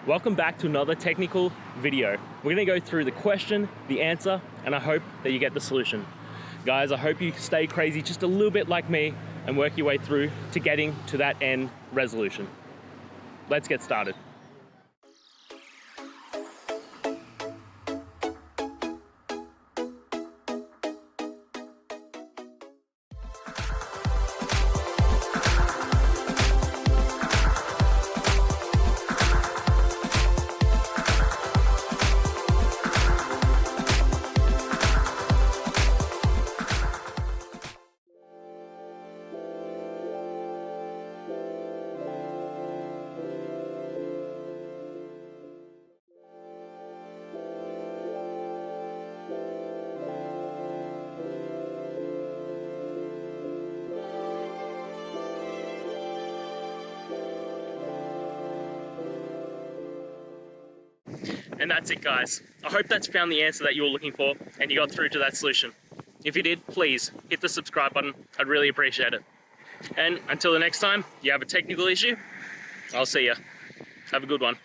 Welcome back to another technical video. We're gonna go through the question, the answer, and I hope that you get the solution. Guys, I hope you stay crazy just a little bit like me and work your way through to getting to that end resolution. Let's get started. And that's it, guys. I hope that's found the answer that you were looking for and you got through to that solution. If you did, please hit the subscribe button. I'd really appreciate it. And until the next time you have a technical issue, I'll see ya. Have a good one.